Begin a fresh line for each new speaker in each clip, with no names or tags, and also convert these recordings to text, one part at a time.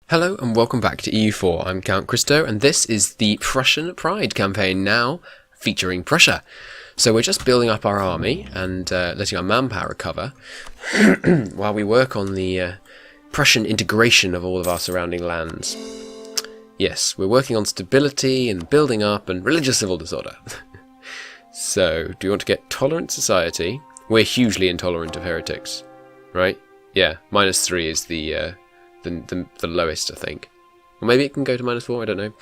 Hello and welcome back to EU4. I'm Count Christo and this is the Prussian Pride campaign now featuring Prussia. So we're just building up our army and letting our manpower recover while we work on the Prussian integration of all of our surrounding lands. Yes, we're working on stability and building up and religious civil disorder. So, do you want to get tolerant society? We're hugely intolerant of heretics, right? Yeah, -3 is the lowest, I think. Or maybe it can go to -4, I don't know.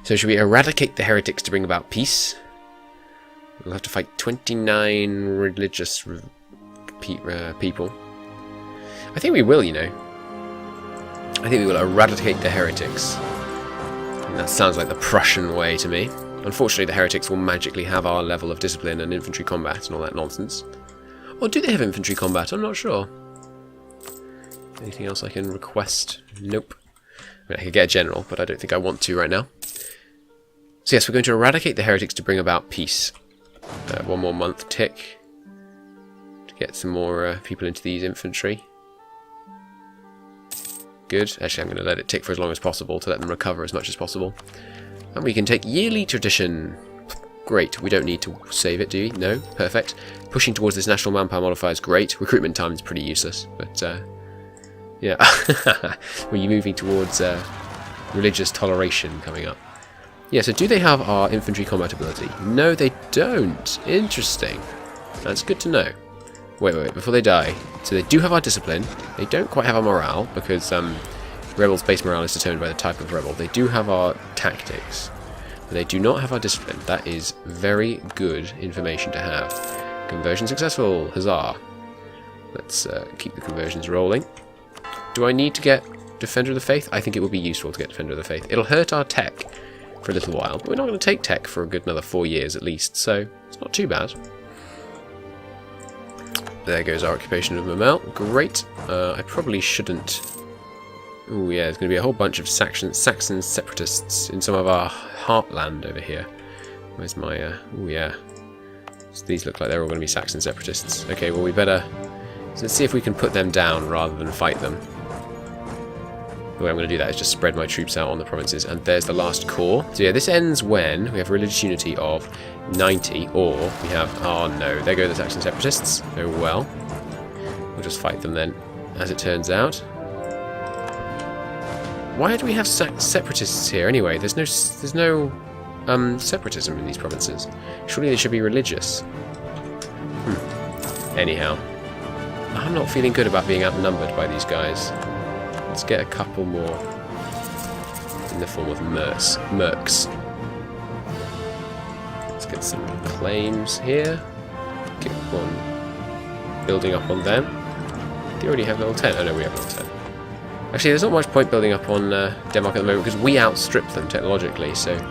So should we eradicate the heretics to bring about peace? We'll have to fight 29 religious people. I think we will, you know. I think we will eradicate the heretics. And that sounds like the Prussian way to me. Unfortunately, the heretics will magically have our level of discipline and infantry combat and all that nonsense. Or do they have infantry combat? I'm not sure. Anything else I can request? Nope. I mean, I could get a general, but I don't think I want to right now. So yes, we're going to eradicate the heretics to bring about peace. 1 more month tick. To get some more people into these infantry. Good. Actually, I'm going to let it tick for as long as possible to let them recover as much as possible. And we can take yearly tradition. Great. We don't need to save it, do we? No. Perfect. Pushing towards this national manpower modifier is great. Recruitment time is pretty useless, but yeah. Were you moving towards religious toleration coming up? Yeah, so do they have our infantry combat ability? No, they don't. Interesting. That's good to know. Wait, before they die. So they do have our discipline. They don't quite have our morale, because rebels' base morale is determined by the type of rebel. They do have our tactics, but they do not have our discipline. That is very good information to have. Conversion successful. Huzzah. Let's keep the conversions rolling. Do I need to get Defender of the Faith? I think it would be useful to get Defender of the Faith. It'll hurt our tech for a little while, but we're not going to take tech for a good another 4 years at least, so it's not too bad. There goes our occupation of Memel. Great. I probably shouldn't... Oh yeah, there's going to be a whole bunch of Saxon separatists in some of our heartland over here. Where's my... oh yeah. So these look like they're all going to be Saxon separatists. Okay, well we better... So let's see if we can put them down rather than fight them. The way I'm going to do that is just spread my troops out on the provinces. And there's the last corps. So yeah, this ends when we have religious unity of 90, or we have... Oh no, there go the Saxon separatists. Oh well. We'll just fight them then, as it turns out. Why do we have separatists here anyway? There's no separatism in these provinces. Surely they should be religious. Anyhow. I'm not feeling good about being outnumbered by these guys. Let's get a couple more in the form of mercs. Let's get some claims here. Get one building up on them. Do you already have level 10? Oh no, we have level 10. Actually, there's not much point building up on Denmark at the moment because we outstrip them technologically, so it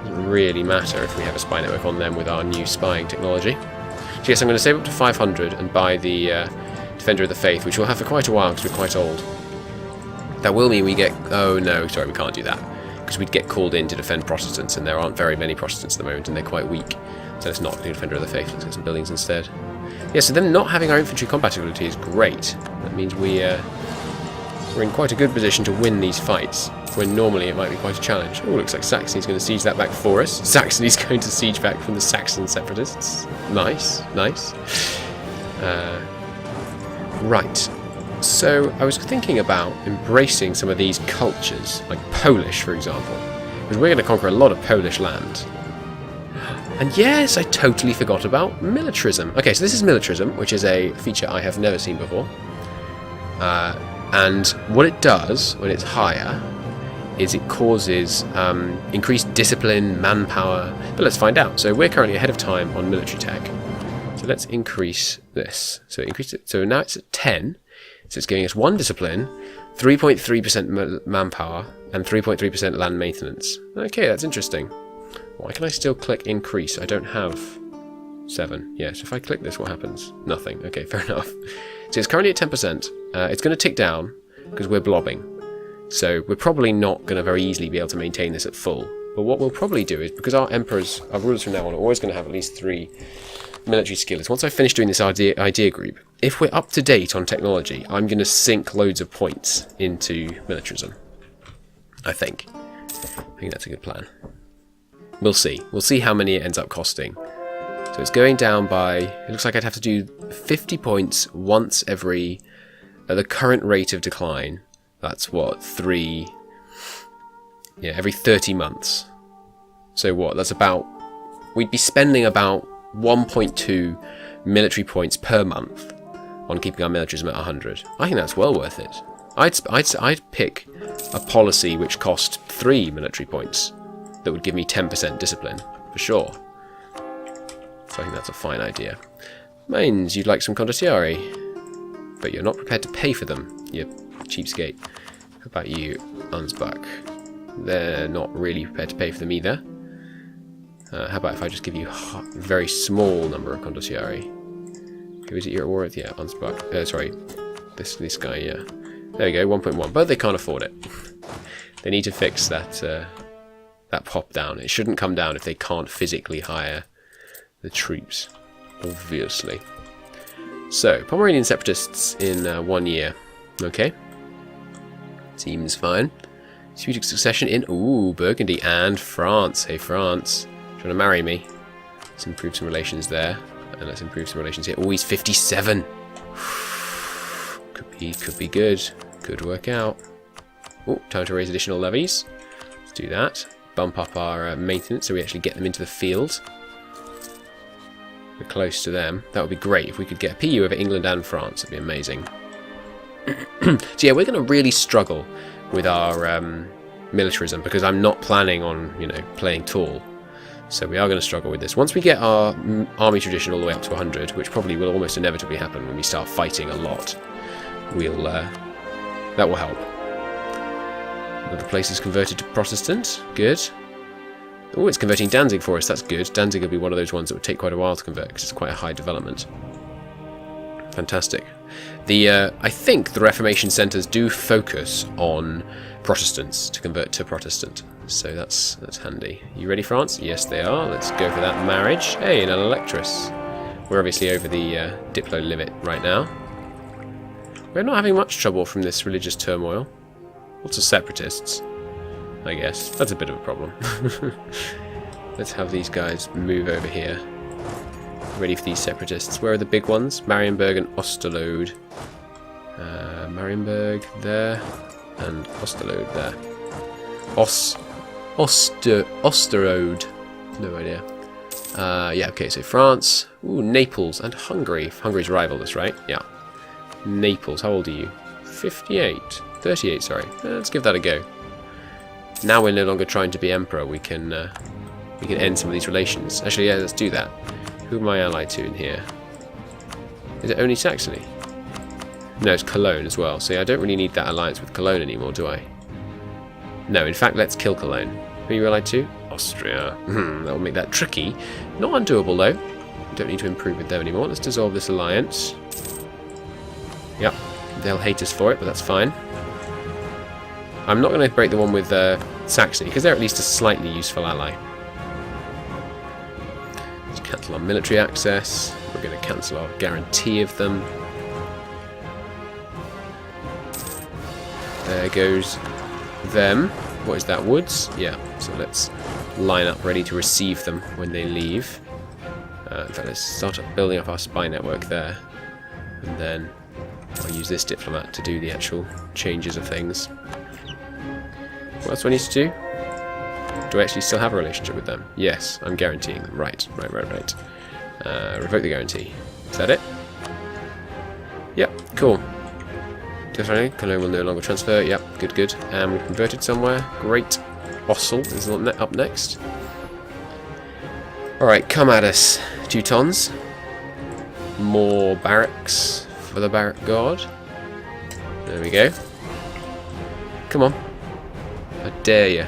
doesn't really matter if we have a spy network on them with our new spying technology. So yes, I'm going to save up to 500 and buy the Defender of the Faith, which we'll have for quite a while because we're quite old. That will mean we get... Oh no, sorry, we can't do that. Because we'd get called in to defend Protestants, and there aren't very many Protestants at the moment, and they're quite weak. So let's not do Defender of the Faith, let's get some buildings instead. Yeah, so them not having our infantry compatibility is great. That means we're in quite a good position to win these fights, when normally it might be quite a challenge. Oh, looks like Saxony's going to siege that back for us. Saxony's going to siege back from the Saxon separatists. Nice, nice. Right. So, I was thinking about embracing some of these cultures, like Polish, for example. Because we're going to conquer a lot of Polish land. And yes, I totally forgot about militarism. Okay, so this is militarism, which is a feature I have never seen before. And what it does, when it's higher, is it causes increased discipline, manpower. But let's find out. So we're currently ahead of time on military tech. So let's increase this. So increase it. So now it's at 10. So it's giving us 1 discipline, 3.3% manpower, and 3.3% land maintenance. Okay, that's interesting. Why can I still click increase? I don't have 7. Yeah, so if I click this, what happens? Nothing. Okay, fair enough. So it's currently at 10%. It's going to tick down because we're blobbing. So we're probably not going to very easily be able to maintain this at full. But what we'll probably do is, because our rulers from now on are always going to have at least 3 military skills. Once I finish doing this idea group, if we're up to date on technology, I'm going to sink loads of points into militarism. I think that's a good plan. We'll see. We'll see how many it ends up costing. So it's going down by... It looks like I'd have to do 50 points once every... At the current rate of decline, that's what, 3... Yeah, every 30 months. So what, that's about... We'd be spending about 1.2 military points per month on keeping our militarism at 100. I think that's well worth it. I'd pick a policy which cost 3 military points that would give me 10% discipline, for sure. So I think that's a fine idea. Means you'd like some condottieri, but you're not prepared to pay for them, you cheapskate. How about you, Ansbach? They're not really prepared to pay for them either. How about if I just give you a very small number of condottieri? Who is it you're at war with? Yeah, Ansbach. Sorry, this guy, yeah. There we go, 1.1. But they can't afford it. They need to fix that that pop down. It shouldn't come down if they can't physically hire the troops, obviously. So, Pomeranian separatists in 1 year. Okay. Seems fine. Swedish succession in, Burgundy and France. Hey, France. Trying to marry me. Let's improve some relations there. And let's improve some relations here. He's 57. Could be good. Could work out. Time to raise additional levies. Let's do that. Bump up our maintenance so we actually get them into the field. We're close to them. That would be great if we could get a PU over England and France. It'd be amazing. So yeah, we're going to really struggle with our militarism because I'm not planning on, playing tall. So we are going to struggle with this. Once we get our army tradition all the way up to 100, which probably will almost inevitably happen when we start fighting a lot, that will help. Another place is converted to Protestant. Good. Oh, it's converting Danzig for us. That's good. Danzig will be one of those ones that would take quite a while to convert because it's quite a high development. Fantastic. I think the Reformation centres do focus on Protestants to convert to Protestant. So that's handy. You ready, France? Yes, they are. Let's go for that marriage. Hey, an electress. We're obviously over the Diplo limit right now. We're not having much trouble from this religious turmoil. Lots of separatists, I guess. That's a bit of a problem. Let's have these guys move over here. Ready for these separatists. Where are the big ones? Marienburg and Osterlode. Marienburg there. And Osterlode there. Osterode. No idea. Yeah, okay, so France. Naples and Hungary. Hungary's rival us, right? Yeah. Naples, how old are you? 58. 38, sorry. Let's give that a go. Now we're no longer trying to be emperor. We can end some of these relations. Actually, yeah, let's do that. Who am I allied to in here? Is it only Saxony? No, it's Cologne as well. So yeah, I don't really need that alliance with Cologne anymore, do I? No, in fact, let's kill Cologne. Who are you allied to? Austria. That will make that tricky. Not undoable, though. We don't need to improve with them anymore. Let's dissolve this alliance. Yep, they'll hate us for it, but that's fine. I'm not going to break the one with Saxony, because they're at least a slightly useful ally. Let's cancel our military access. We're going to cancel our guarantee of them. There goes them. What is that, woods? Yeah, so let's line up ready to receive them when they leave. In fact, let's start building up our spy network there. And then I'll use this diplomat to do the actual changes of things. What else do I need to do? Do I actually still have a relationship with them? Yes, I'm guaranteeing them. Right. Revoke the guarantee. Is that it? Yep, cool. Cologne will no longer transfer. Yep, good. And we've converted somewhere. Great. Ossel is up next. Alright, come at us, Teutons. More barracks for the barrack guard. There we go. Come on. I dare you.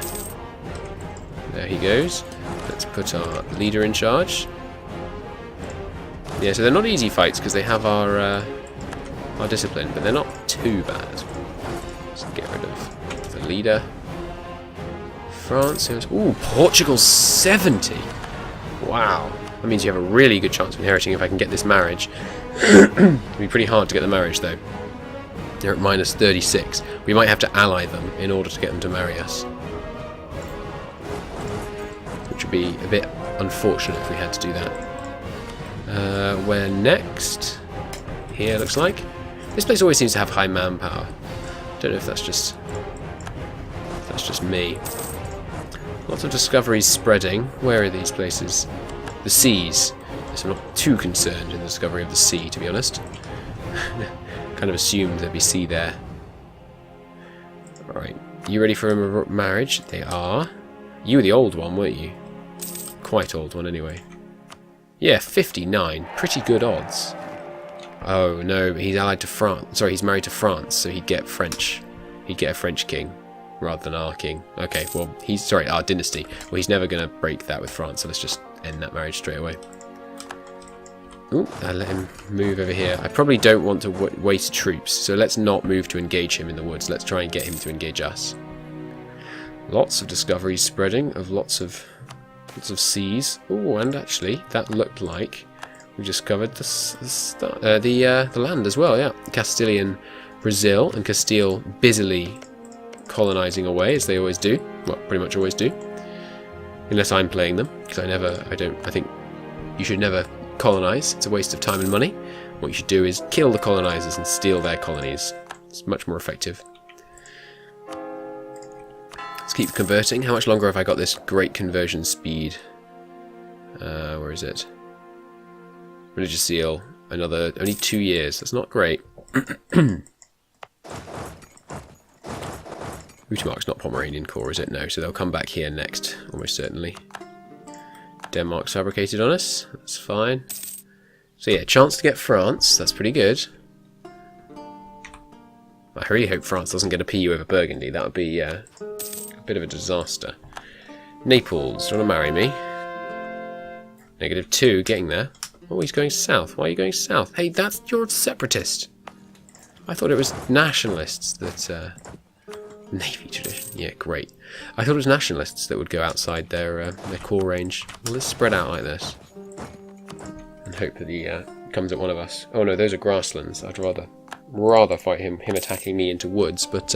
There he goes. Let's put our leader in charge. Yeah, so they're not easy fights because they have our discipline, but they're not too bad. Let's get rid of the leader. France. Portugal's 70. Wow. That means you have a really good chance of inheriting if I can get this marriage. It'll be pretty hard to get the marriage though. They're at minus 36. We might have to ally them in order to get them to marry us. Which would be a bit unfortunate if we had to do that. Where next? Here, looks like. This place always seems to have high manpower. Don't know if that's just me. Lots of discoveries spreading. Where are these places? The seas. So I'm not too concerned in the discovery of the sea, to be honest. Kind of assumed there'd be sea there. Alright, you ready for a marriage? They are. You were the old one, weren't you? Quite old one, anyway. Yeah, 59. Pretty good odds. Oh, no, he's allied to France. Sorry, he's married to France, so he'd get French. He'd get a French king, rather than our king. Okay, well, sorry, our dynasty. Well, he's never going to break that with France, so let's just end that marriage straight away. Ooh, I'll let him move over here. I probably don't want to waste troops, so let's not move to engage him in the woods. Let's try and get him to engage us. Lots of discoveries spreading of lots of seas. Oh, and actually, that looked like we discovered the land as well. Yeah, Castilian Brazil and Castile busily colonizing away as they always do. Well, pretty much always do, unless I'm playing them, because I think you should never colonize. It's a waste of time and money. What you should do is kill the colonizers and steal their colonies. It's much more effective. Let's keep converting. How much longer have I got this great conversion speed? Where is it? Religious seal. Only 2 years. That's not great. Utermark's not Pomeranian core, is it? No, so they'll come back here next, almost certainly. Denmark's fabricated on us. That's fine. So yeah, chance to get France. That's pretty good. I really hope France doesn't get a PU over Burgundy. That would be a bit of a disaster. Naples, do you want to marry me? -2, getting there. Oh, he's going south. Why are you going south? Hey, you're a separatist. I thought it was nationalists that... Navy tradition. Yeah, great. I thought it was nationalists that would go outside their core range. Well, let's spread out like this. And hope that he comes at one of us. Oh no, those are grasslands. I'd rather fight him attacking me into woods, but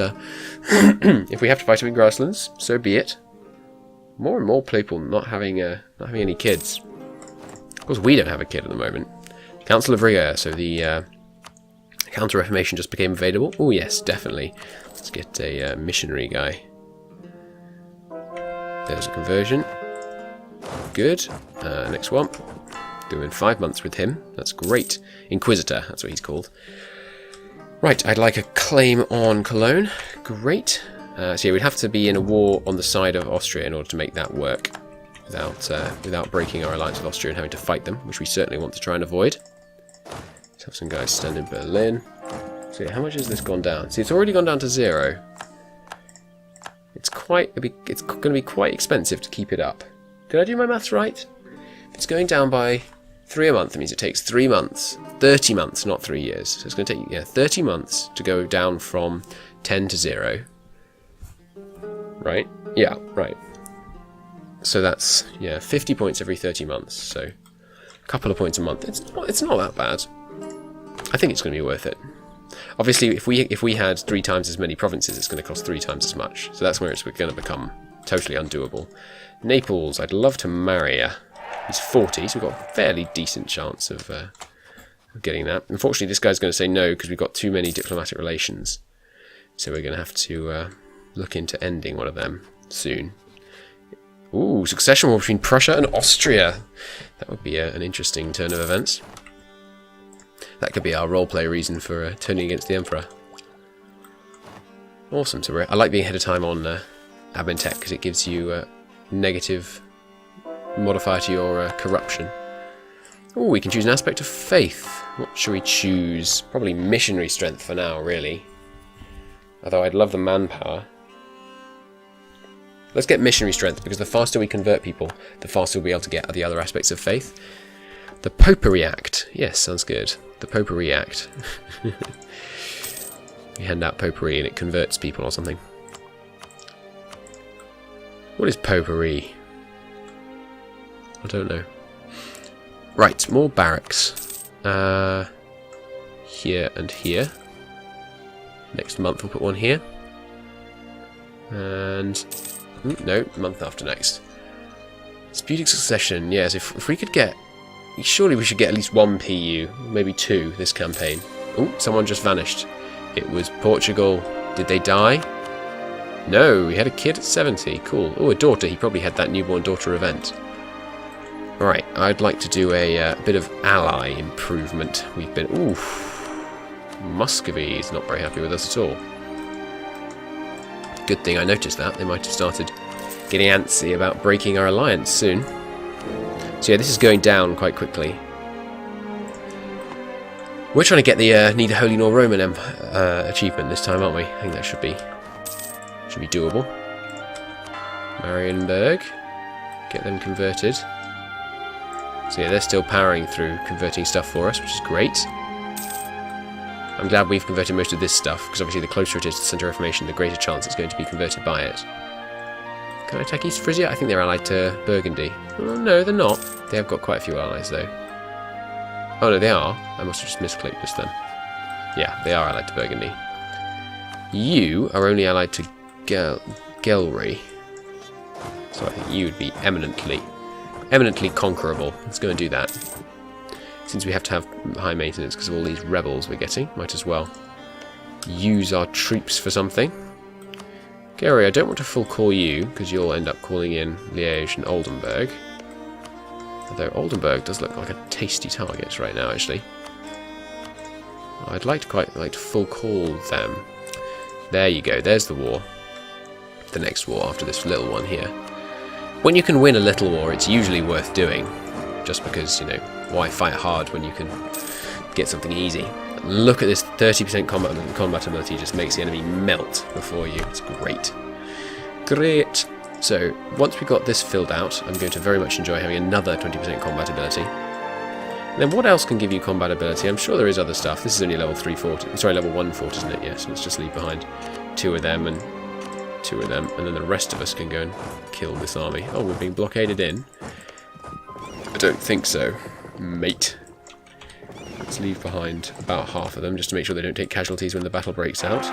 if we have to fight him in grasslands, so be it. More and more people not having any kids. Of course, we don't have a kid at the moment. Council of Riga, so the Counter-Reformation just became available. Oh yes, definitely. Let's get a missionary guy. There's a conversion. Good. Next one. Doing 5 months with him. That's great. Inquisitor, that's what he's called. Right, I'd like a claim on Cologne. Great. So yeah, we'd have to be in a war on the side of Austria in order to make that work. Without breaking our alliance with Austria and having to fight them, which we certainly want to try and avoid. Let's have some guys stand in Berlin. So yeah, how much has this gone down? See, it's already gone down to 0. It's going to be quite expensive to keep it up. Did I do my maths right? If it's going down by 3 a month, it means it takes 3 months. 30 months, not 3 years. So it's going to take 30 months to go down from 10 to 0. Right? Yeah, right. So that's 50 points every 30 months. So a couple of points a month. It's not that bad. I think it's going to be worth it. Obviously, if we had 3 times as many provinces, it's going to cost 3 times as much. So that's where it's going to become totally undoable. Naples, I'd love to marry her. He's 40, so we've got a fairly decent chance of getting that. Unfortunately, this guy's going to say no because we've got too many diplomatic relations. So we're going to have to look into ending one of them soon. Ooh, succession war between Prussia and Austria. That would be an interesting turn of events. That could be our roleplay reason for turning against the Emperor. Awesome. So I like being ahead of time on admin tech because it gives you a negative modifier to your corruption. Oh, we can choose an aspect of faith. What should we choose? Probably missionary strength for now, really. Although I'd love the manpower. Let's get missionary strength because the faster we convert people, the faster we'll be able to get the other aspects of faith. The Popery Act. Yes, sounds good. The Popery Act. You hand out Popery and it converts people or something. What is Popery? I don't know. Right, more barracks. here and here. Next month we'll put one here. And... no, month after next. Disputing succession, yes, if we could get... surely we should get at least one PU, maybe two this campaign. Oh, someone just vanished. It was Portugal. Did they die? No, he had a kid at 70. Cool. Oh, a daughter. He probably had that newborn daughter event. Alright, I'd like to do a bit of ally improvement. We've been... oof. Muscovy is not very happy with us at all. Good thing I noticed that. They might have started getting antsy about breaking our alliance soon. So yeah, this is going down quite quickly. We're trying to get the Neither Holy Nor Roman achievement this time, aren't we? I think that should be doable. Marienburg, get them converted. So yeah, they're still powering through converting stuff for us, which is great. I'm glad we've converted most of this stuff, because obviously the closer it is to the Centre of Reformation, the greater chance it's going to be converted by it. Can I attack East Frisia? I think they're allied to Burgundy. Oh, no, they're not. They have got quite a few allies, though. Oh, no, they are. I must have just misclicked this then. Yeah, they are allied to Burgundy. You are only allied to Gelry. So I think you would be eminently conquerable. Let's go and do that. Since we have to have high maintenance because of all these rebels we're getting, might as well use our troops for something. Gary, I don't want to full call you, because you'll end up calling in Liège and Oldenburg. Although Oldenburg does look like a tasty target right now, actually. I'd quite like to full call them. There you go, there's the war. The next war after this little one here. When you can win a little war, it's usually worth doing. Just because, you know, why fight hard when you can get something easy? Look at this 30% combat ability, just makes the enemy melt before you. It's great. Great! So, once we've got this filled out, I'm going to very much enjoy having another 20% combat ability. And then what else can give you combat ability? I'm sure there is other stuff. This is only level 3 fort. Sorry, level 1 fort, isn't it? Yes, let's just leave behind 2 of them and 2 of them, and then the rest of us can go and kill this army. Oh, we're being blockaded in. I don't think so, mate. Let's leave behind about half of them, just to make sure they don't take casualties when the battle breaks out.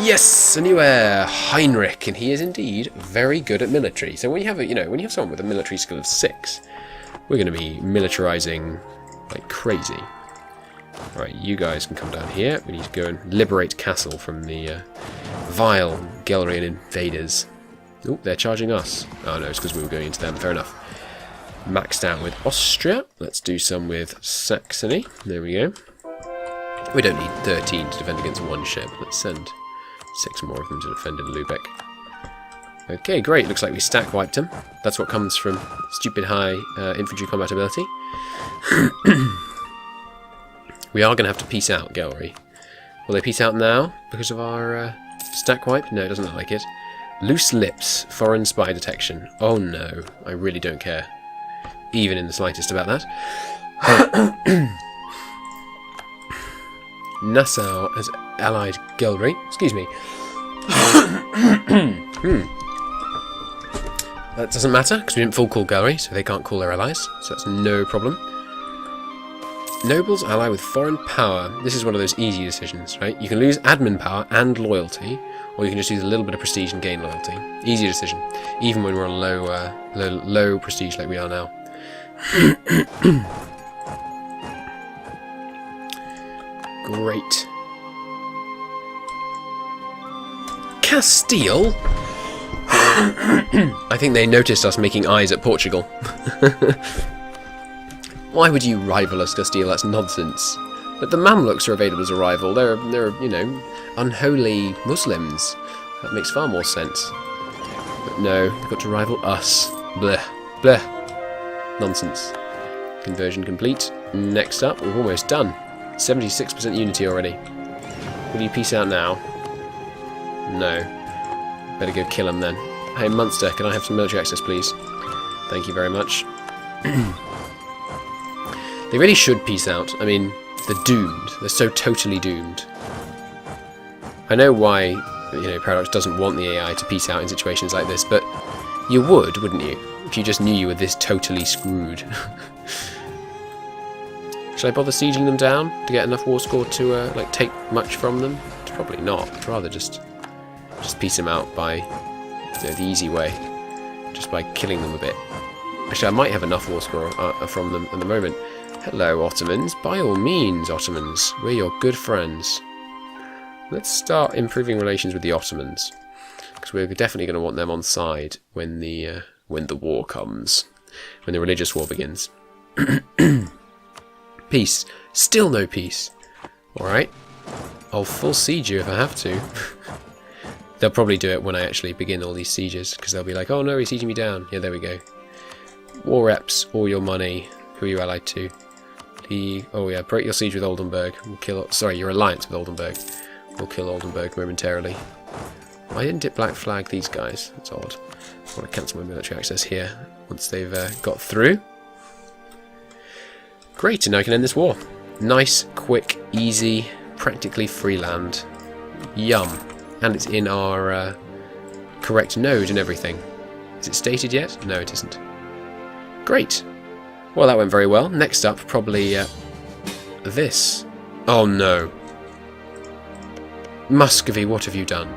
Yes, a new heir, Heinrich, and he is indeed very good at military. So when you have when you have someone with a military skill of 6, we're going to be militarizing like crazy. All right, you guys can come down here. We need to go and liberate Castle from the vile Gelrian invaders. Oh, they're charging us. Oh no, it's because we were going into them. Fair enough. Maxed out with Austria. Let's do some with Saxony. There we go. We don't need 13 to defend against 1 ship. Let's send 6 more of them to defend in Lubeck. Okay, great. Looks like we stack wiped them. That's what comes from stupid high infantry combat ability. We are going to have to peace out, Gelry. Will they peace out now because of our stack wipe? No, it doesn't look like it. Loose lips, foreign spy detection. Oh no, I really don't care. Even in the slightest about that. Nassau has allied Gelry. Excuse me. That doesn't matter, because we didn't full call Gelry, so they can't call their allies. So that's no problem. Nobles ally with foreign power. This is one of those easy decisions, right? You can lose admin power and loyalty, or you can just use a little bit of prestige and gain loyalty. Easy decision, even when we're on low prestige like we are now. Great. Castile? I think they noticed us making eyes at Portugal. Why would you rival us, Castile? That's nonsense. But the Mamluks are available as a rival. They're unholy Muslims. That makes far more sense. But no, they've got to rival us. Bleh. Bleh. Nonsense. Conversion complete. Next up, we're almost done. 76% unity already. Will you peace out now? No. Better go kill them then. Hey, Munster, can I have some military access, please? Thank you very much. They really should peace out. I mean, they're doomed. They're so totally doomed. I know why, Paradox doesn't want the AI to peace out in situations like this, but you would, wouldn't you? If you just knew you were this totally screwed. Should I bother sieging them down to get enough war score to like take much from them? Probably not. I'd rather just piece them out by the easy way, just by killing them a bit. Actually, I might have enough war score from them at the moment. Hello, Ottomans. By all means, Ottomans. We're your good friends. Let's start improving relations with the Ottomans, because we're definitely going to want them on side when the war comes, when the religious war begins. Peace. Still no peace. Alright. I'll full siege you if I have to. They'll probably do it when I actually begin all these sieges, because they'll be like, oh no, he's sieging me down. Yeah, there we go. War reps, all your money. Who are you allied to? Oh yeah, break your siege with Oldenburg. We'll kill... Sorry, your alliance with Oldenburg. We'll kill Oldenburg momentarily. Why didn't it black flag these guys? That's odd. I want to cancel my military access here once they've got through. Great, and now I can end this war. Nice, quick, easy, practically free land. Yum. And it's in our correct node and everything. Is it stated yet? No, it isn't. Great. Well, that went very well. Next up, probably this. Oh no. Muscovy, what have you done?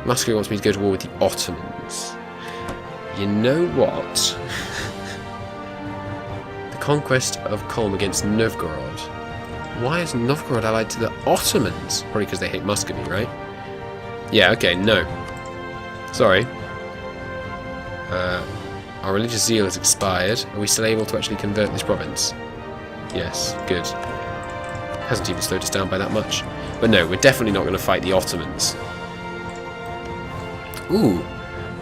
Muscovy wants me to go to war with the Ottomans. You know what? The conquest of Kolm against Novgorod. Why is Novgorod allied to the Ottomans? Probably because they hate Muscovy, right? Yeah, okay, no. Sorry. Our religious zeal has expired. Are we still able to actually convert this province? Yes, good. Hasn't even slowed us down by that much. But no, we're definitely not going to fight the Ottomans. Ooh,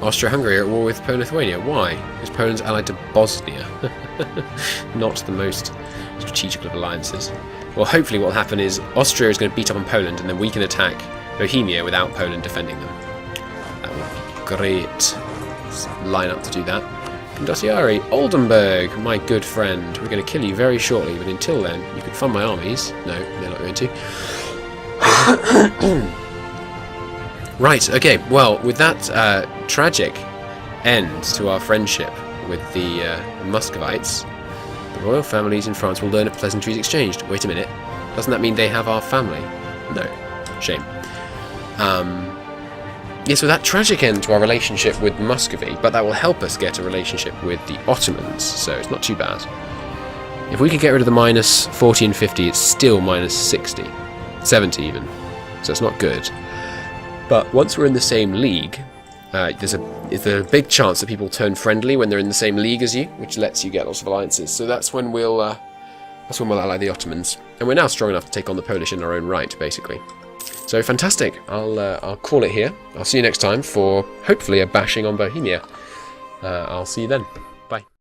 Austria-Hungary are at war with Poland-Lithuania. Why? Because Poland's allied to Bosnia. Not the most strategical of alliances. Well, hopefully what will happen is Austria is going to beat up on Poland, and then we can attack Bohemia without Poland defending them. That would be great. Let's line up to do that. Condottieri, Oldenburg, my good friend. We're going to kill you very shortly, but until then, you can fund my armies. No, they're not going to. Right, okay, well, with that tragic end to our friendship with the Muscovites, the royal families in France will learn of pleasantries exchanged. Wait a minute, doesn't that mean they have our family? No, shame. Yes, with that tragic end to our relationship with Muscovy, but that will help us get a relationship with the Ottomans, so it's not too bad. If we could get rid of the minus 40 and 50, it's still minus 60, 70 even, so it's not good. But once we're in the same league, there's a big chance that people turn friendly when they're in the same league as you, which lets you get lots of alliances. So that's when we'll ally the Ottomans, and we're now strong enough to take on the Polish in our own right, basically. So fantastic. I'll call it here. I'll see you next time for hopefully a bashing on Bohemia. I'll see you then.